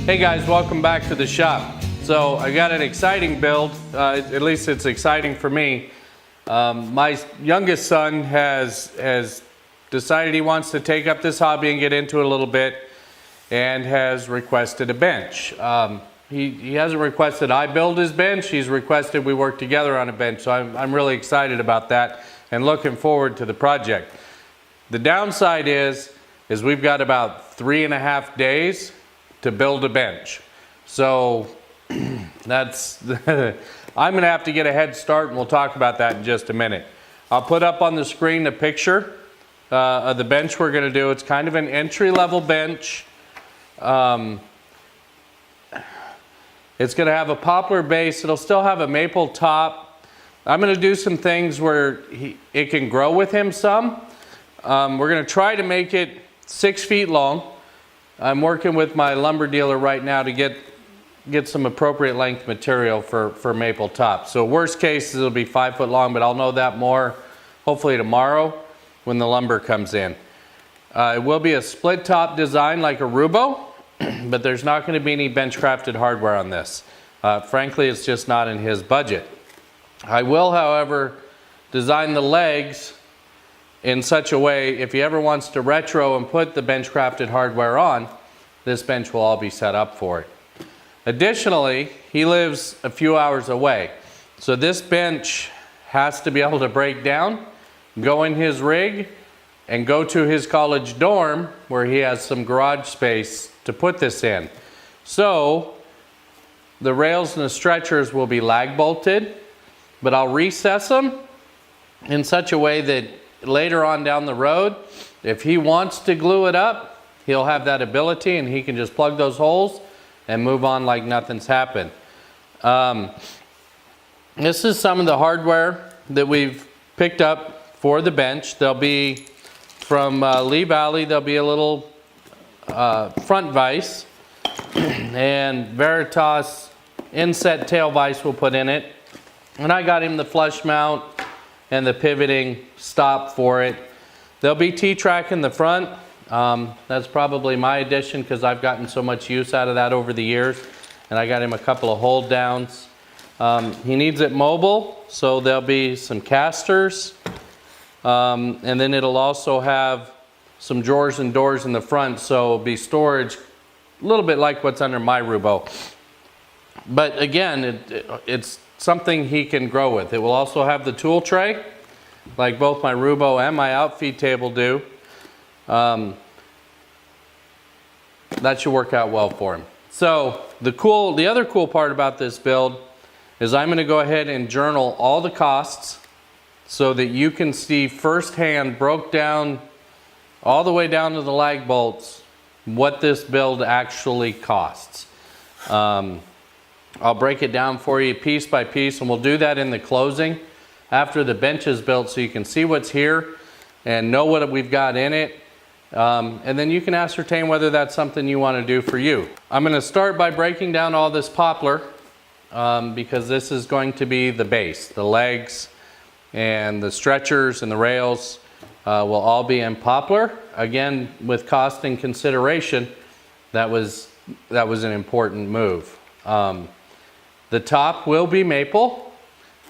Hey guys, welcome back to the shop. So I got an exciting build, at least it's exciting for me. My youngest son has decided he wants to take up this hobby and get into it a little bit, and has requested a bench. He hasn't requested I build his bench, he's requested we work together on a bench, so I'm really excited about that and looking forward to the project. The downside is we've got about 3.5 days to build a bench. So that's, I'm gonna have to get a head start, and we'll talk about that in just a minute. I'll put up on the screen a picture of the bench we're gonna do. It's kind of an entry-level bench. It's gonna have a poplar base. It'll still have a maple top. I'm gonna do some things where it can grow with him some. We're gonna try to make it 6 feet long. I'm working with my lumber dealer right now to get some appropriate length material for maple top. So worst case, it'll be 5 foot long, but I'll know that more hopefully tomorrow when the lumber comes in. It will be a split top design like a Rubo, but there's not going to be any bench crafted hardware on this. Frankly, it's just not in his budget. I will, however, design the legs in such a way, if he ever wants to retro and put the bench crafted hardware on, this bench will all be set up for it. Additionally, he lives a few hours away. So this bench has to be able to break down, go in his rig, and go to his college dorm where he has some garage space to put this in. So the rails and the stretchers will be lag bolted, but I'll recess them in such a way that later on down the road, if he wants to glue it up, he'll have that ability and he can just plug those holes and move on like nothing's happened. This is some of the hardware that we've picked up for the bench. There'll be from Lee Valley, there'll be a little front vise, and Veritas inset tail vise we'll put in it. And I got him the flush mount and the pivoting stop for it. There'll be T-track in the front. That's probably my addition because I've gotten so much use out of that over the years, and I got him a couple of hold downs. He needs it mobile, so there'll be some casters, and then it'll also have some drawers and doors in the front, so it'll be storage a little bit like what's under my Rubo. But again, it's something he can grow with. It will also have the tool tray, like both my Rubo and my outfeed table do. That should work out well for him. So the other cool part about this build is I'm going to go ahead and journal all the costs so that you can see firsthand, broke down all the way down to the lag bolts, what this build actually costs. I'll break it down for you piece by piece, and we'll do that in the closing after the bench is built so you can see what's here and know what we've got in it. And then you can ascertain whether that's something you want to do for you. I'm going to start by breaking down all this poplar because this is going to be the base. The legs and the stretchers and the rails will all be in poplar. Again, with cost and consideration, that was an important move. The top will be maple.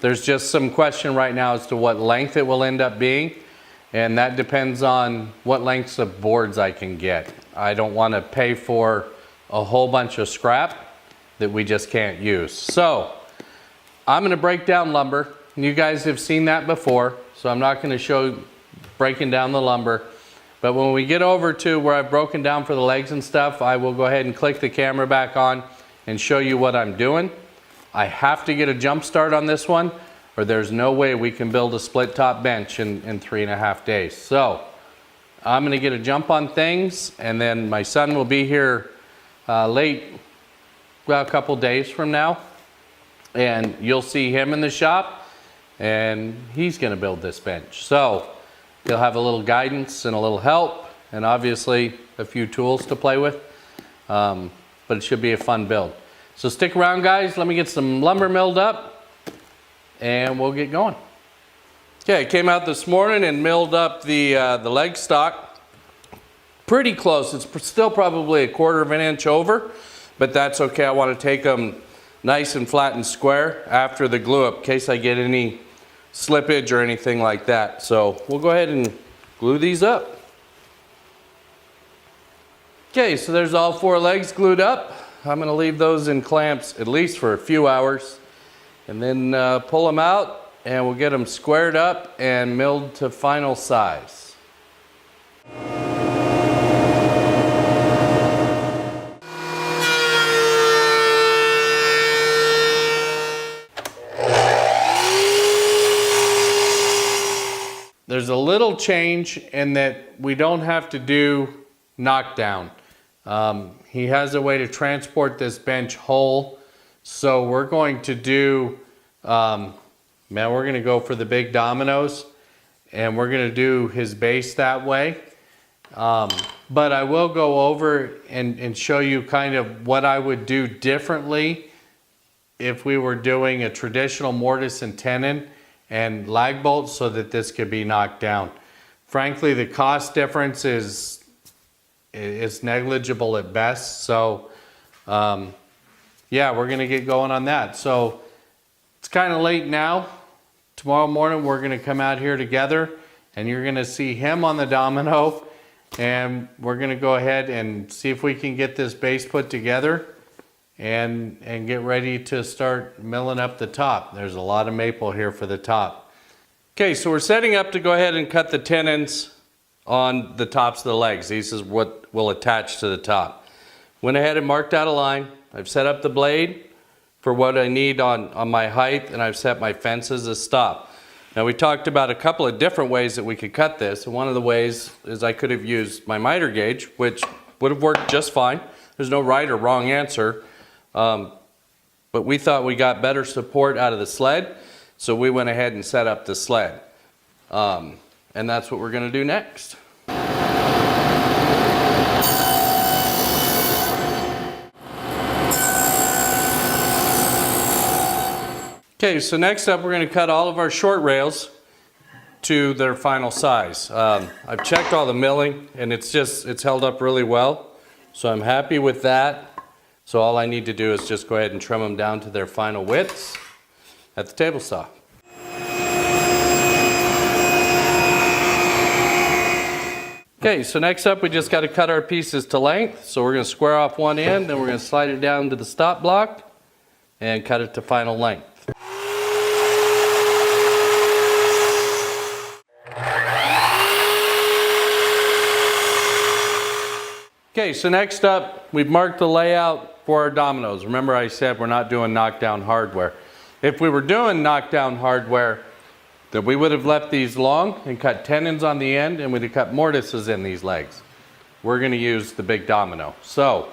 There's just some question right now as to what length it will end up being, and that depends on what lengths of boards I can get. I don't want to pay for a whole bunch of scrap that we just can't use. So I'm going to break down lumber. You guys have seen that before, so I'm not going to show breaking down the lumber. But when we get over to where I've broken down for the legs and stuff, I will go ahead and click the camera back on and show you what I'm doing. I have to get a jump start on this one, or there's no way we can build a split top bench in 3.5 days. So I'm going to get a jump on things, and then my son will be here a couple days from now, and you'll see him in the shop, and he's going to build this bench. So he'll have a little guidance and a little help, and obviously a few tools to play with, but it should be a fun build. So stick around, guys. Let me get some lumber milled up and we'll get going. Okay, I came out this morning and milled up the leg stock. Pretty close. It's still probably 1/4 of an inch over, but that's okay. I want to take them nice and flat and square after the glue up in case I get any slippage or anything like that. So we'll go ahead and glue these up. Okay, so there's all 4 legs glued up. I'm going to leave those in clamps at least for a few hours and then pull them out and we'll get them squared up and milled to final size. There's a little change in that we don't have to do knockdown. He has a way to transport this bench whole. So we're going to do, we're going to go for the big dominoes and we're going to do his base that way. But I will go over and show you kind of what I would do differently if we were doing a traditional mortise and tenon and lag bolts so that this could be knocked down. Frankly, the cost difference is negligible at best. So yeah, we're gonna get going on that. So it's kind of late now. Tomorrow morning we're gonna come out here together and you're gonna see him on the domino and we're gonna go ahead and see if we can get this base put together and get ready to start milling up the top. There's a lot of maple here for the top. Okay, so we're setting up to go ahead and cut the tenons on the tops of the legs. These is what will attach to the top. Went ahead and marked out a line. I've set up the blade for what I need on my height, and I've set my fences as stop. Now we talked about a couple of different ways that we could cut this, and one of the ways is I could have used my miter gauge, which would have worked just fine. There's no right or wrong answer. But we thought we got better support out of the sled, so we went ahead and set up the sled. And that's what we're going to do next. Okay, so next up we're going to cut all of our short rails to their final size. I've checked all the milling and it's held up really well, so I'm happy with that. So all I need to do is just go ahead and trim them down to their final widths at the table saw. Okay, so next up we just got to cut our pieces to length. So we're going to square off one end, then we're going to slide it down to the stop block and cut it to final length. Okay, so next up we've marked the layout for our dominoes. Remember I said we're not doing knockdown hardware. If we were doing knockdown hardware, then we would have left these long and cut tenons on the end and we'd have cut mortises in these legs. We're going to use the big domino. So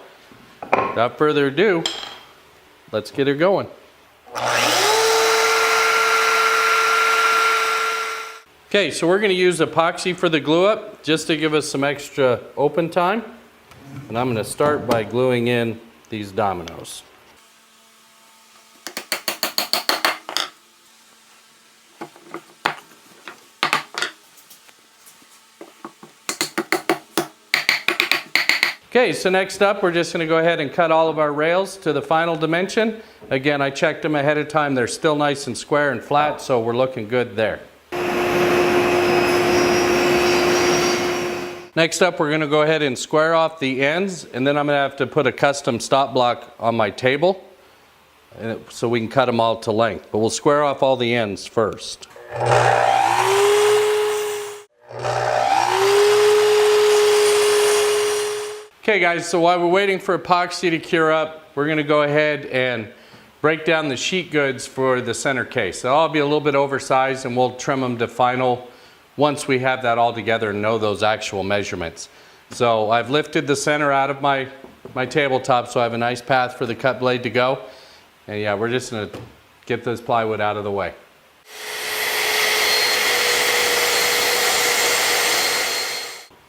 without further ado, let's get her going. Okay, so we're going to use epoxy for the glue up just to give us some extra open time. And I'm going to start by gluing in these dominoes. Okay, so next up we're just going to go ahead and cut all of our rails to the final dimension. Again, I checked them ahead of time. They're still nice and square and flat, so we're looking good there. Next up, we're going to go ahead and square off the ends, and then I'm going to have to put a custom stop block on my table so we can cut them all to length. But we'll square off all the ends first. Okay guys, so while we're waiting for epoxy to cure up, we're going to go ahead and break down the sheet goods for the center case. They'll all be a little bit oversized and we'll trim them to final once we have that all together and know those actual measurements. So I've lifted the center out of my tabletop so I have a nice path for the cut blade to go. And yeah, we're just going to get this plywood out of the way.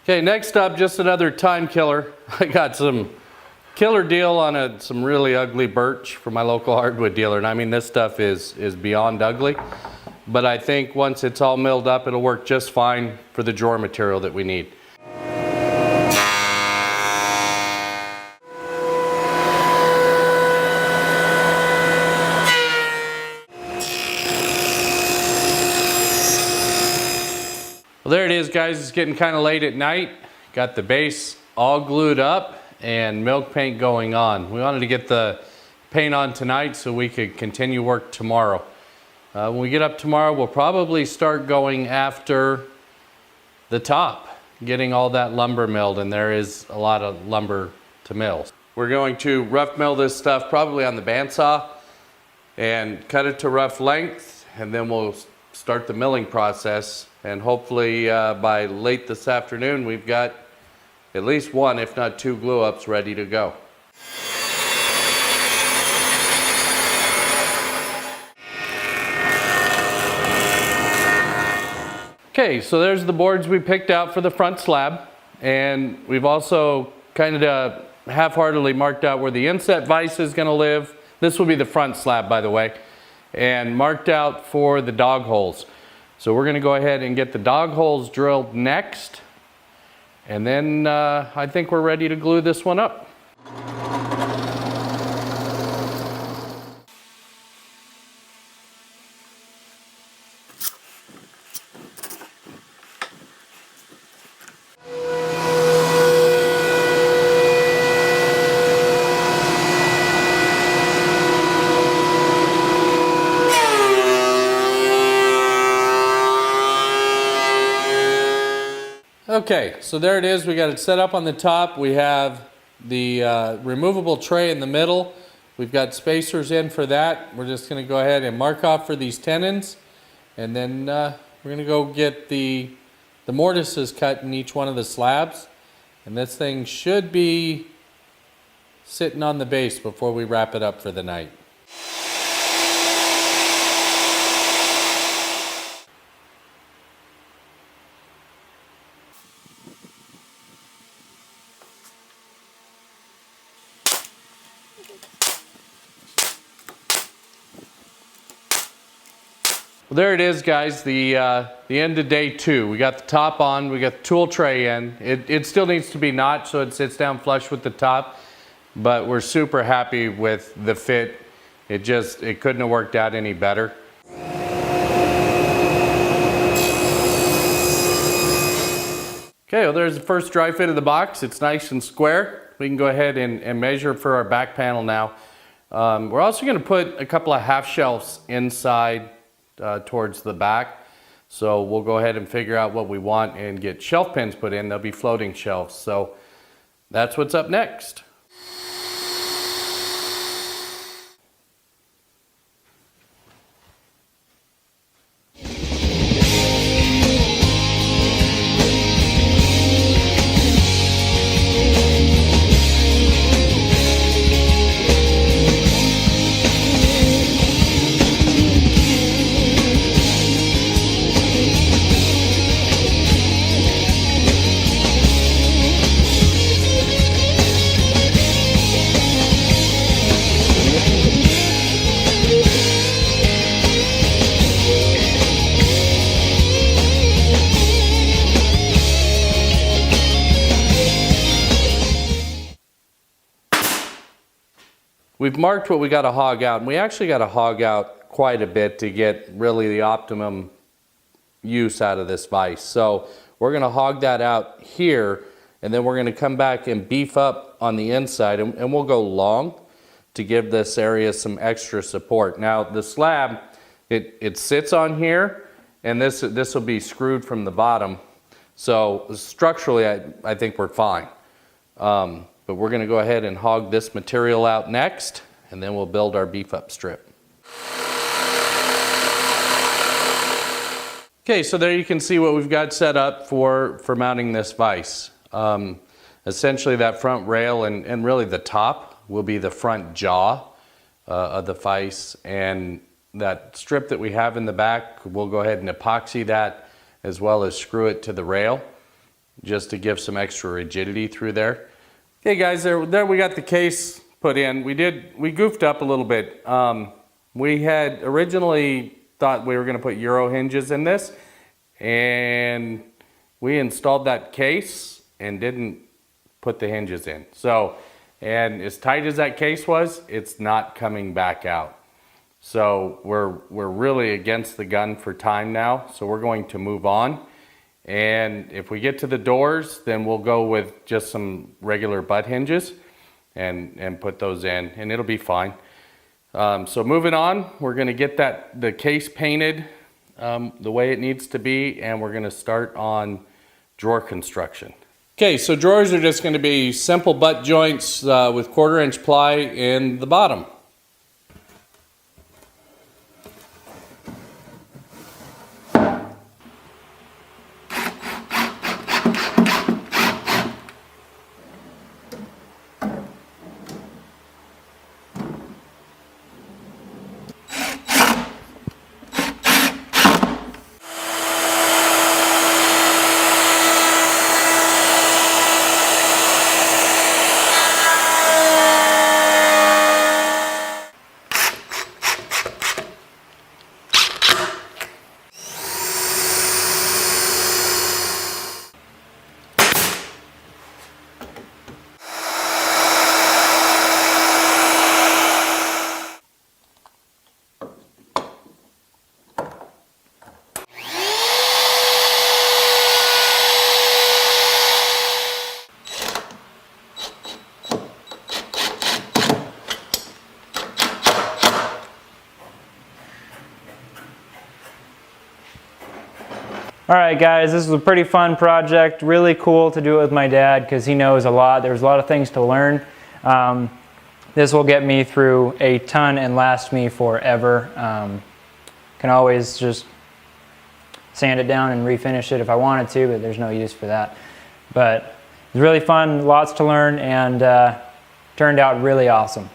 Okay, next up, just another time killer. I got some killer deal on some really ugly birch from my local hardwood dealer. And I mean, this stuff is beyond ugly. But I think once it's all milled up, it'll work just fine for the drawer material that we need. guys, it's getting kind of late at night. Got the base all glued up and milk paint going on. We wanted to get the paint on tonight so we could continue work tomorrow. When we get up tomorrow, we'll probably start going after the top, getting all that lumber milled, and there is a lot of lumber to mill. We're going to rough mill this stuff probably on the bandsaw and cut it to rough length, and then we'll start the milling process, and hopefully by late this afternoon we've got at least one, if not two, glue ups ready to go. Okay, so there's the boards we picked out for the front slab, and we've also kind of half-heartedly marked out where the inset vise is going to live. This will be the front slab, by the way, and marked out for the dog holes. So we're going to go ahead and get the dog holes drilled next, and then I think we're ready to glue this one up. Okay, so there it is. We got it set up on the top. We have the removable tray in the middle. We've got spacers in for that. We're just going to go ahead and mark off for these tenons, and then we're going to go get the mortises cut in each one of the slabs. And this thing should be sitting on the base before we wrap it up for the night. Well, there it is, guys, the end of day 2. We got the top on, we got the tool tray in. It still needs to be notched so it sits down flush with the top, but we're super happy with the fit. It couldn't have worked out any better. Okay, well, there's the first dry fit of the box. It's nice and square. We can go ahead and measure for our back panel now. We're also going to put a couple of half shelves inside towards the back. So we'll go ahead and figure out what we want and get shelf pins put in. They'll be floating shelves. So that's what's up next. We've marked what we got to hog out, and we actually got to hog out quite a bit to get really the optimum use out of this vise. So we're going to hog that out here, and then we're going to come back and beef up on the inside, and we'll go long to give this area some extra support. Now the slab, it sits on here, and this will be screwed from the bottom. So structurally, I think we're fine. But we're going to go ahead and hog this material out next, and then we'll build our beef up strip. Okay, so there you can see what we've got set up for mounting this vise. Essentially that front rail and really the top will be the front jaw of the vise, and that strip that we have in the back, we'll go ahead and epoxy that as well as screw it to the rail just to give some extra rigidity through there. Okay guys, there we got the case put in. We goofed up a little bit. We had originally thought we were going to put Euro hinges in this, and we installed that case and didn't put the hinges in. So, and as tight as that case was, it's not coming back out. So we're really against the gun for time now. So we're going to move on And if we get to the doors, then we'll go with just some regular butt hinges and put those in, and it'll be fine. So moving on, we're gonna get the case painted the way it needs to be, and we're gonna start on drawer construction. Okay, so drawers are just gonna be simple butt joints with 1/4-inch ply in the bottom. All right, guys, this was a pretty fun project. Really cool to do it with my dad because he knows a lot. There's a lot of things to learn. This will get me through a ton and last me forever. Can always just sand it down and refinish it if I wanted to, but there's no use for that. But it's really fun, lots to learn, and turned out really awesome.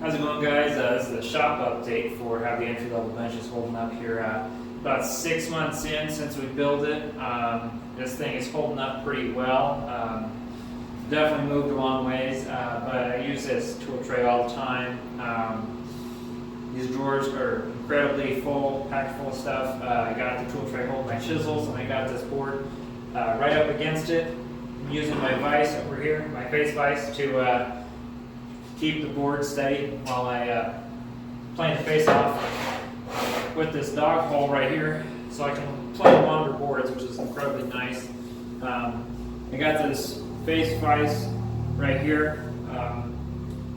How's it going, guys? This is the shop update for how the entry-level bench is holding up here. About 6 months in since we built it. This thing is holding up pretty well. Definitely moved a long ways, but I use this tool tray all the time. These drawers are incredibly full, packed full of stuff. I got the tool tray holding my chisels, and I got this board right up against it. I'm using my vise over here, my face vise, to keep the board steady while I plane the face off with this dog hole right here, so I can plane longer boards, which is incredibly nice. I got this face vise right here,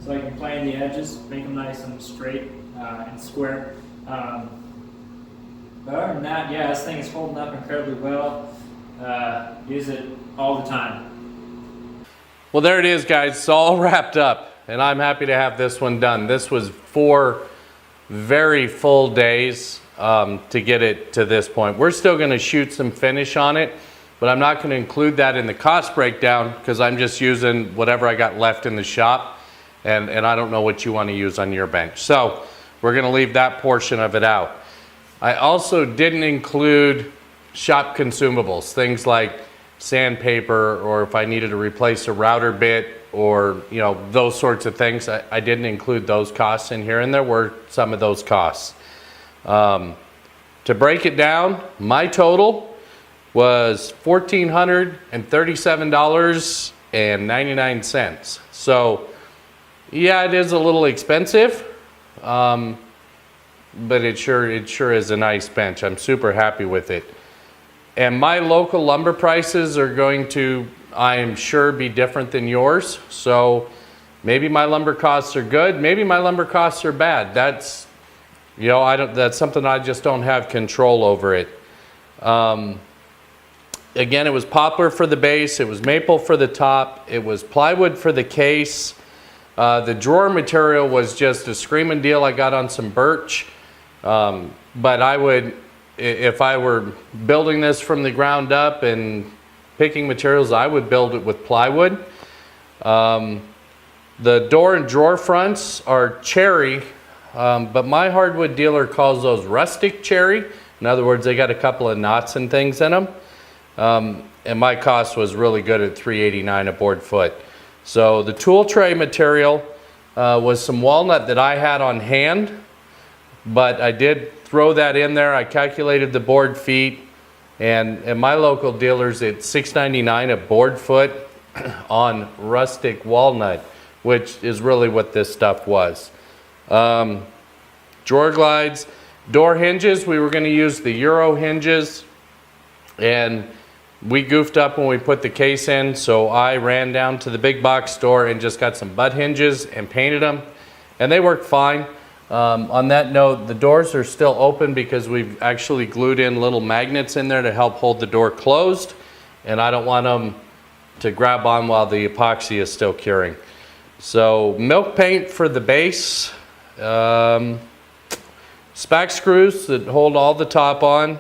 so I can plane the edges, make them nice and straight and square. But other than that, yeah, this thing is holding up incredibly well. Use it all the time. Well, there it is, guys. It's all wrapped up, and I'm happy to have this one done. This was 4 very full days to get it to this point. We're still going to shoot some finish on it, but I'm not going to include that in the cost breakdown because I'm just using whatever I got left in the shop, and I don't know what you want to use on your bench. So we're going to leave that portion of it out. I also didn't include shop consumables, things like sandpaper, or if I needed to replace a router bit, or those sorts of things. I didn't include those costs in here, and there were some of those costs. To break it down, my total was $1,437.99. So yeah, it is a little expensive, but it sure is a nice bench. I'm super happy with it. And my local lumber prices are going to, I am sure, be different than yours. So maybe my lumber costs are good, maybe my lumber costs are bad. That's, that's something I just don't have control over it. Again, it was poplar for the base, it was maple for the top, it was plywood for the case. The drawer material was just a screaming deal I got on some birch. But I would, if I were building this from the ground up and picking materials, I would build it with plywood. The door and drawer fronts are cherry, but my hardwood dealer calls those rustic cherry. In other words, they got a couple of knots and things in them. And my cost was really good at $3.89 a board foot. So the tool tray material was some walnut that I had on hand, but I did throw that in there. I calculated the board feet, and at my local dealers it's $6.99 a board foot on rustic walnut, which is really what this stuff was. Drawer glides, door hinges, we were going to use the Euro hinges. And we goofed up when we put the case in, so I ran down to the big box store and just got some butt hinges and painted them, and they worked fine. On that note, the doors are still open because we've actually glued in little magnets in there to help hold the door closed, and I don't want them to grab on while the epoxy is still curing. So milk paint for the base, spac screws that hold all the top on.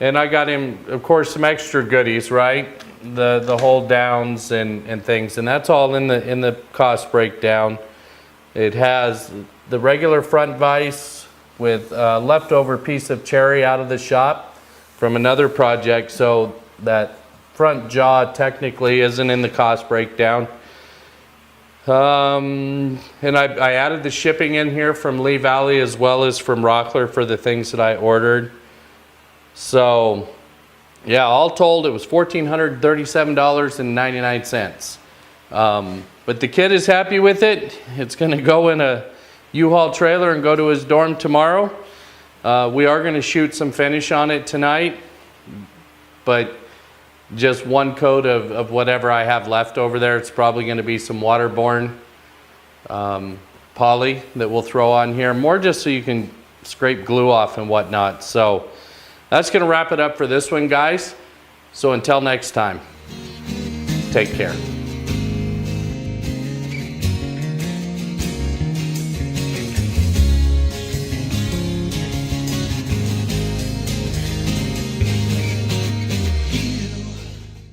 And I got him, of course, some extra goodies, right? The hold downs and things, and that's all in the cost breakdown. It has the regular front vise with a leftover piece of cherry out of the shop from another project, so that front jaw technically isn't in the cost breakdown. And I added the shipping in here from Lee Valley as well as from Rockler for the things that I ordered. So, yeah, all told, it was $1,437.99. But the kid is happy with it. It's going to go in a U-Haul trailer and go to his dorm tomorrow. We are going to shoot some finish on it tonight, but just one coat of whatever I have left over there. It's probably going to be some waterborne poly that we'll throw on here, more just so you can scrape glue off and whatnot. So that's going to wrap it up for this one, guys. So until next time, take care.